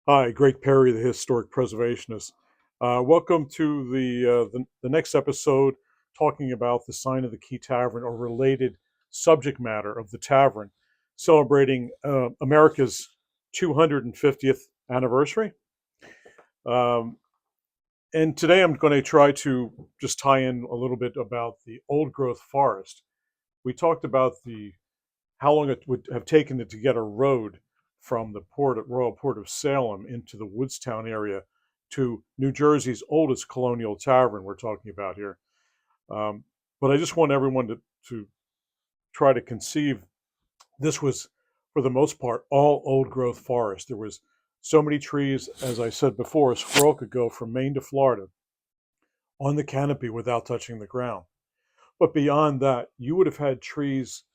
Hi, Gregg Perry, the historic preservationist. Welcome to the next episode, talking about the sign of the Key Tavern or related subject matter of the tavern, celebrating America's 250th anniversary. Um, and today I'm going to try to just tie in a little bit about the old growth forest. We talked about the how long it would have taken it to get a road from the port at Royal Port of Salem into the Woodstown area to New Jersey's oldest Colonial Tavern we're talking about here. Um, but I just want everyone to try to conceive this was, for the most part, all old growth forest. There was so many trees, as I said before, a squirrel could go from Maine to Florida on the canopy without touching the ground. But beyond that, you would have had trees,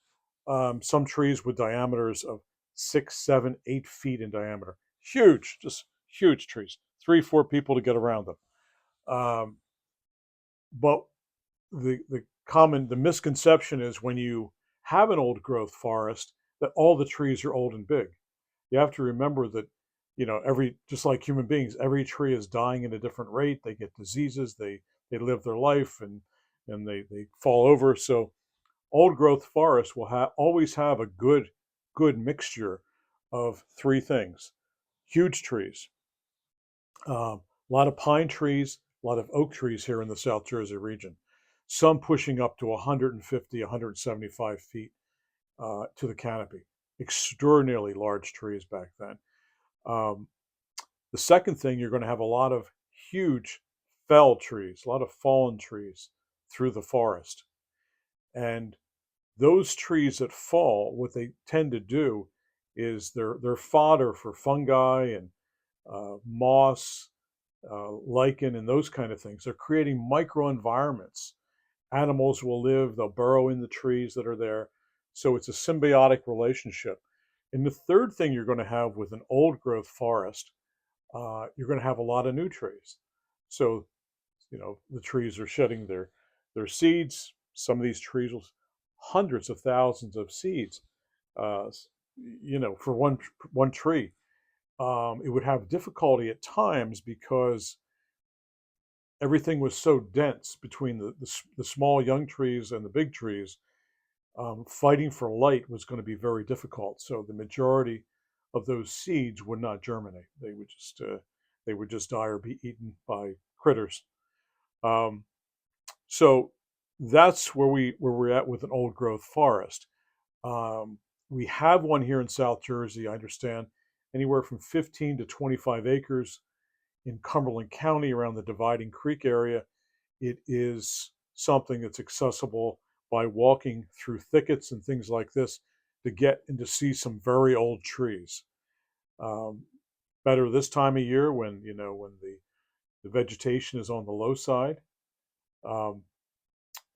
some trees with diameters of 6, 7, 8 feet in diameter. Huge, just huge trees. 3, 4 people to get around them. Um, but the misconception is when you have an old growth forest that all the trees are old and big. You have to remember that, every just like human beings, every tree is dying at a different rate. They get diseases. They live their life and they fall over. So old growth forests will always have a good mixture of three things: huge trees, a lot of pine trees, a lot of oak trees here in the South Jersey region, some pushing up to 150, 175 feet to the canopy. Extraordinarily large trees back then. Um, the second thing, you're going to have a lot of huge fell trees, a lot of fallen trees through the forest. And those trees that fall, what they tend to do is they're fodder for fungi and moss, lichen, and those kind of things. They're creating microenvironments. Animals will live; they'll burrow in the trees that are there. So it's a symbiotic relationship. And the third thing you're going to have with an old growth forest, you're going to have a lot of new trees. So the trees are shedding their seeds. Some of these trees will hundreds of thousands of seeds, uh, for one tree. It would have difficulty at times because everything was so dense between the small young trees and the big trees. Fighting for light was going to be very difficult. So the majority of those seeds would not germinate. They would just die or be eaten by critters. Um, so that's where we're at with an old growth forest. Um, we have one here in South Jersey, I understand, anywhere from 15 to 25 acres in Cumberland County around the Dividing Creek area. It is something that's accessible by walking through thickets and things like this to get and to see some very old trees. Um, Better this time of year when when the vegetation is on the low side. Um,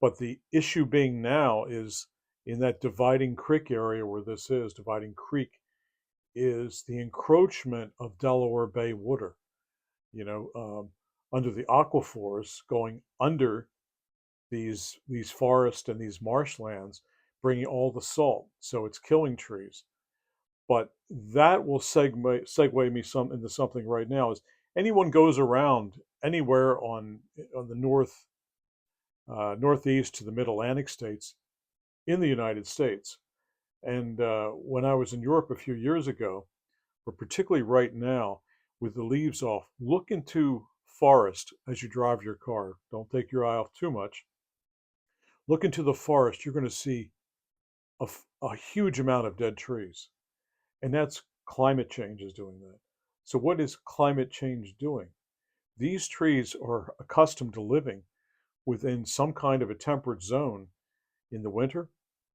but the issue being now is in that Dividing Creek area where this is, Dividing Creek, is the encroachment of Delaware Bay water, you know, um, under the aquifers going under these forests and these marshlands, bringing all the salt. So it's killing trees. But that will segue me into something right now. Is anyone goes around anywhere on the northeast to the Mid Atlantic states in the United States, and when I was in Europe a few years ago, but particularly right now with the leaves off, look into forest as you drive your car. Don't take your eye off too much. Look into the forest. You're going to see a huge amount of dead trees, and that's climate change is doing that. So what is climate change doing? These trees are accustomed to living within some kind of a temperate zone in the winter,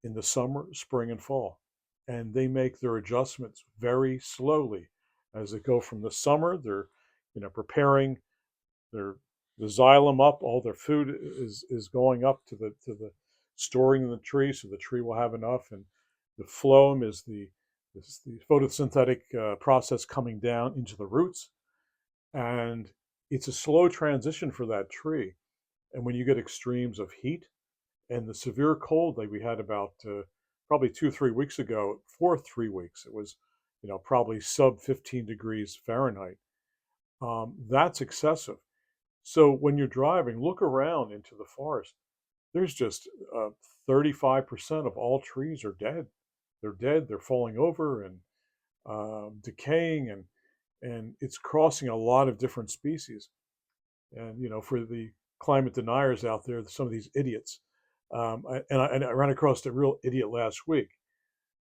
in the summer, spring, and fall. And they make their adjustments very slowly as they go from the summer. They're, preparing their the xylem up. All their food is going up to the storing in the tree, so the tree will have enough. And the phloem is the photosynthetic process coming down into the roots, and it's a slow transition for that tree. And when you get extremes of heat and the severe cold like we had about probably 2 3 weeks ago, for 3 weeks, it was probably sub 15 degrees Fahrenheit. That's excessive. So when you're driving, look around into the forest. There's just 35% of all trees are dead. They're dead. They're falling over and decaying, and it's crossing a lot of different species. And for the climate deniers out there, some of these idiots. And I ran across a real idiot last week,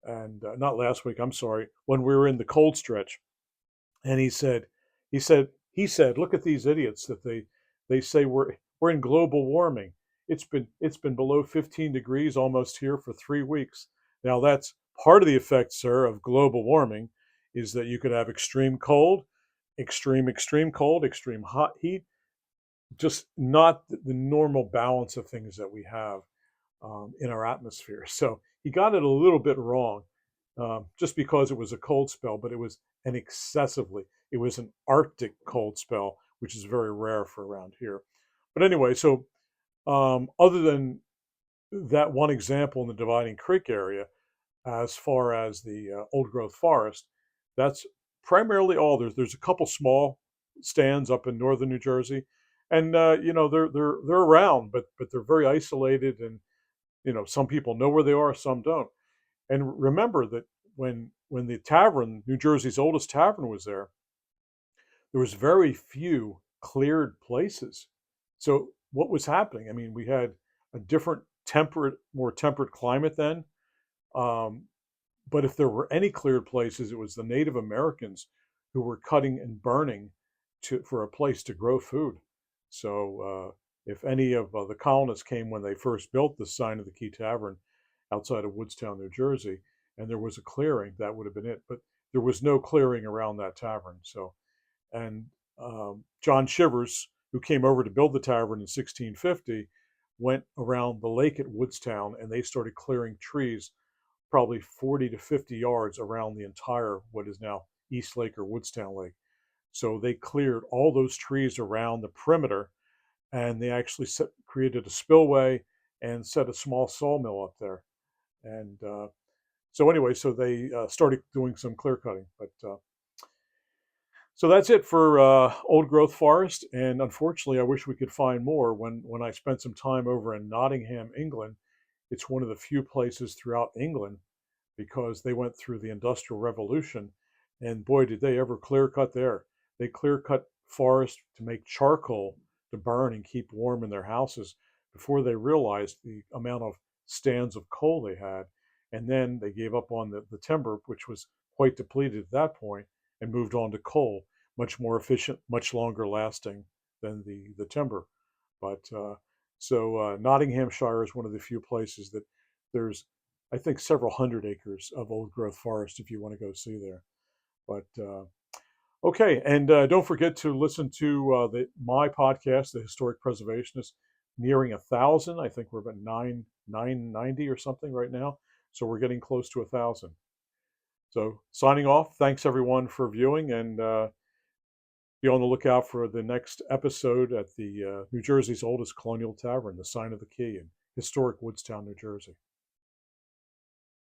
and not last week. I'm sorry, when we were in the cold stretch, and he said, look at these idiots that they say we're in global warming. It's been below 15 degrees almost here for 3 weeks. Now that's part of the effect, sir, of global warming, is that you could have extreme cold, extreme cold, extreme hot heat, just not the normal balance of things that we have in our atmosphere. So he got it a little bit wrong, just because it was a cold spell, but it was it was an Arctic cold spell, which is very rare for around here. But anyway, so other than that one example in the Dividing Creek area, as far as the old growth forest, that's primarily all. There's a couple small stands up in northern New Jersey, and they're around, but they're very isolated, and some people know where they are, some don't. And remember that when the tavern, New Jersey's oldest tavern, was there was very few cleared places. So what was happening? I mean, we had a different more temperate climate then. Um, but if there were any cleared places, it was the Native Americans who were cutting and burning for a place to grow food. So if any of the colonists came when they first built the sign of the Key Tavern outside of Woodstown, New Jersey, and there was a clearing, that would have been it. But there was no clearing around that tavern. So, and John Shivers, who came over to build the tavern in 1650, went around the lake at Woodstown, and they started clearing trees probably 40 to 50 yards around the entire what is now East Lake or Woodstown Lake. So they cleared all those trees around the perimeter, and they actually created a spillway and set a small sawmill up there. And so anyway, so they started doing some clear cutting. But so that's it for old growth forest. And unfortunately, I wish we could find more. When I spent some time over in Nottingham, England, it's one of the few places throughout England, because they went through the Industrial Revolution, and boy, did they ever clear cut there. They clear cut forest to make charcoal to burn and keep warm in their houses before they realized the amount of stands of coal they had. And then they gave up on the timber, which was quite depleted at that point, and moved on to coal, much more efficient, much longer lasting than the timber. But Nottinghamshire is one of the few places that there's, I think, several hundred acres of old growth forest if you want to go see there. But okay, and don't forget to listen to my podcast, The Historic Preservationist, nearing 1,000. I think we're about 990 or something right now. So we're getting close to 1,000. So signing off. Thanks everyone for viewing, and be on the lookout for the next episode at the New Jersey's oldest Colonial Tavern, the Sign of the Key, in historic Woodstown, New Jersey.